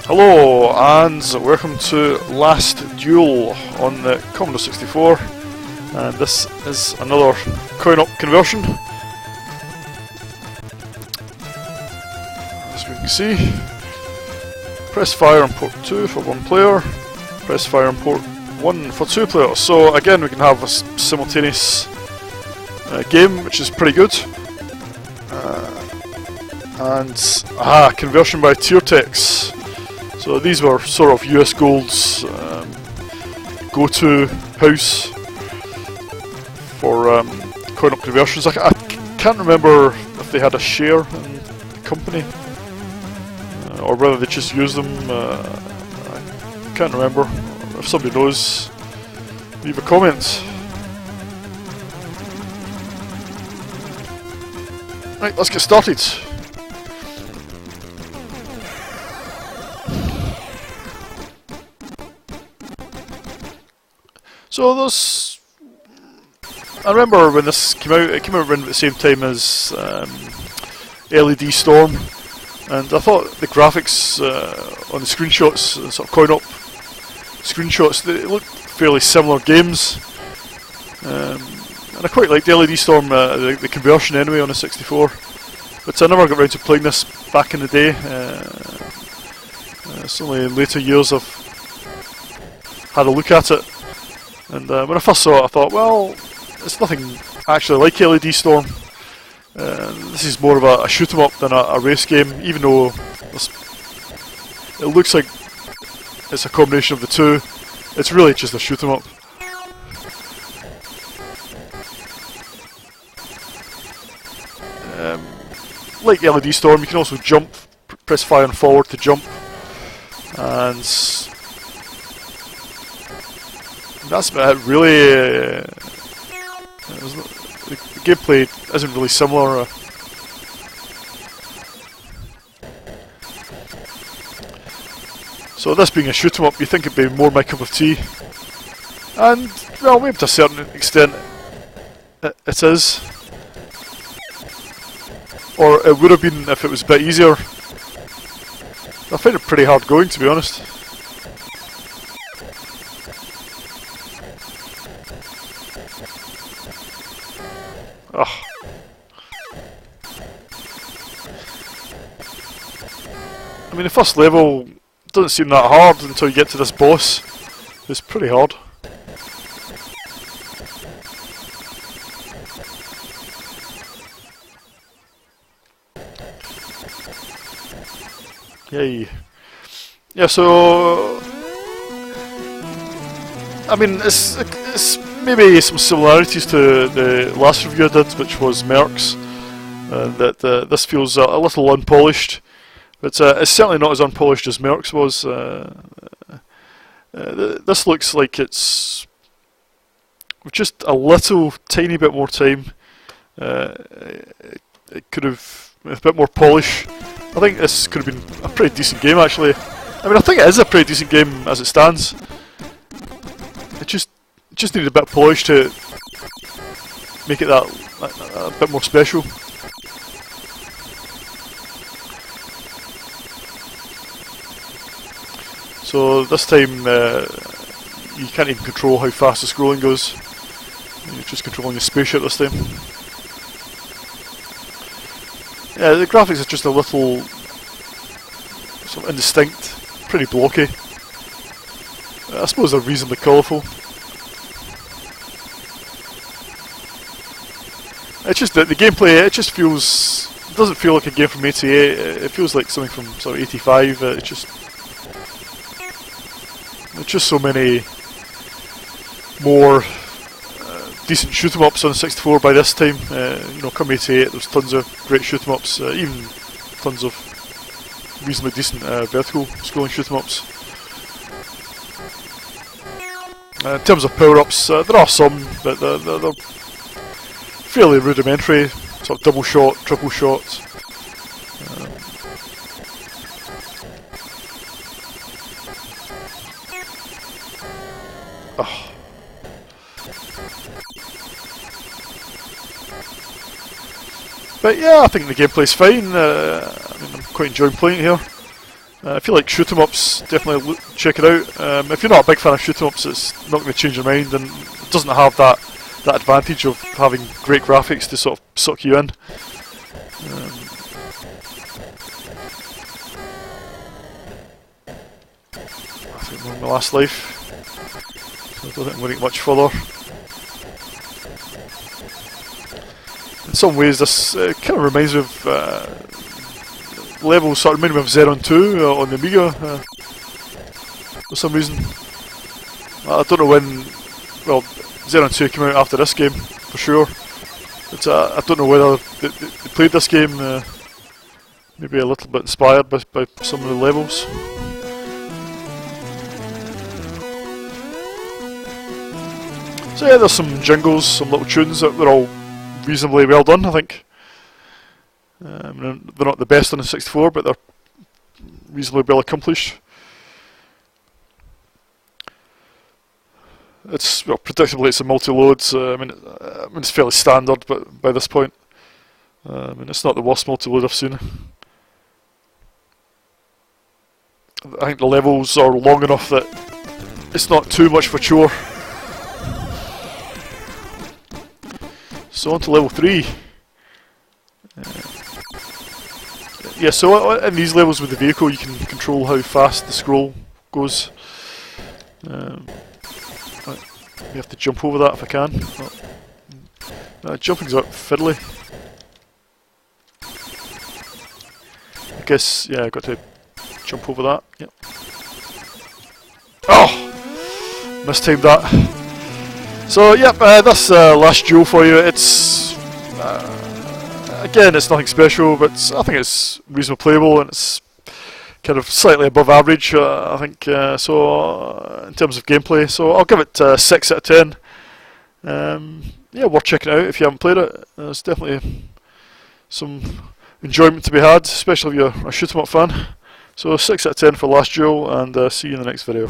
Hello and welcome to Last Duel on the Commodore 64, and this is another coin-op conversion. As we can see, press fire on port 2 for one player, press fire on port 1 for two players. So again we can have a simultaneous game, which is pretty good. Conversion by Tiertex. So these were sort of US Gold's go-to house for coin-op conversions. I can't remember if they had a share in the company or whether they just used them. I can't remember. If somebody knows, leave a comment. Right, let's get started. So I remember when this came out, it came out around at the same time as LED Storm, and I thought the graphics on the screenshots, sort of coin-op screenshots, they looked fairly similar games, and I quite liked the LED Storm, the conversion anyway on the 64, but I never got around to playing this back in the day. It's only in later years I've had a look at it. And when I first saw it, I thought, well, it's nothing actually like LED Storm. This is more of a shoot 'em up than a race game, even though it looks like it's a combination of the two. It's really just a shoot 'em up. Like LED Storm, you can also jump, press fire and forward to jump, and that's about it, really. The gameplay isn't really similar. So this being a shoot 'em up, you think it'd be more my cup of tea, and well, maybe to a certain extent it is, or it would have been if it was a bit easier. I find it pretty hard going, to be honest. Ugh. I mean, the first level doesn't seem that hard until you get to this boss. It's pretty hard. Yay. Yeah, so I mean, it's maybe some similarities to the last review I did, which was Mercs. This feels a little unpolished, but it's certainly not as unpolished as Mercs was. This looks like it's with just a little tiny bit more time. It could have, with a bit more polish, I think this could have been a pretty decent game, actually. I mean, I think it is a pretty decent game as it stands. It just needed a bit of polish to make it that a bit more special. So this time you can't even control how fast the scrolling goes. You're just controlling the spaceship this time. Yeah, the graphics are just a little sort of indistinct, pretty blocky. I suppose they're reasonably colourful. It's just that the gameplay, it just feels, it doesn't feel like a game from 88, it feels like something from sort of 85, there's just so many more decent shoot 'em ups on 64 by this time. You know, come 88 there's tons of great shoot 'em ups, even tons of reasonably decent vertical scrolling shoot 'em ups. In terms of power-ups, there are some, but they're fairly rudimentary, sort of double shot, triple shot. But yeah, I think the gameplay's fine. I mean, I'm quite enjoying playing it here. If you like shoot 'em ups, definitely check it out. If you're not a big fan of shoot 'em ups, it's not going to change your mind, and it doesn't have that advantage of having great graphics to sort of suck you in. I think I'm on my last life, so I don't think I'm going to get much further. In some ways, this kind of reminds me of levels sort of remind me of Xenon 2 on the Amiga for some reason. I don't know when. Well, Xenon 2 came out after this game for sure. But I don't know whether they played this game. Maybe a little bit inspired by some of the levels. So yeah, there's some jingles, some little tunes that were all reasonably well done, I think. They're not the best on the 64, but they're reasonably well accomplished. It's predictably it's a multi-loads. I mean it's fairly standard, but by this point, it's not the worst multi-load I've seen. I think the levels are long enough that it's not too much of a chore. So on to level 3. Yeah, so in these levels with the vehicle you can control how fast the scroll goes. You have to jump over that if I can. Jumping's a bit fiddly. I guess, yeah, I've got to jump over that. Yep. Oh! Mistimed that. So, yep, that's last duel for you. It's again, it's nothing special, but I think it's reasonably playable, and it's kind of slightly above average, I think, so in terms of gameplay. So I'll give it 6 out of 10. Yeah, worth checking out if you haven't played it. There's definitely some enjoyment to be had, especially if you're a shoot 'em up fan. So 6 out of 10 for Last Duel, and see you in the next video.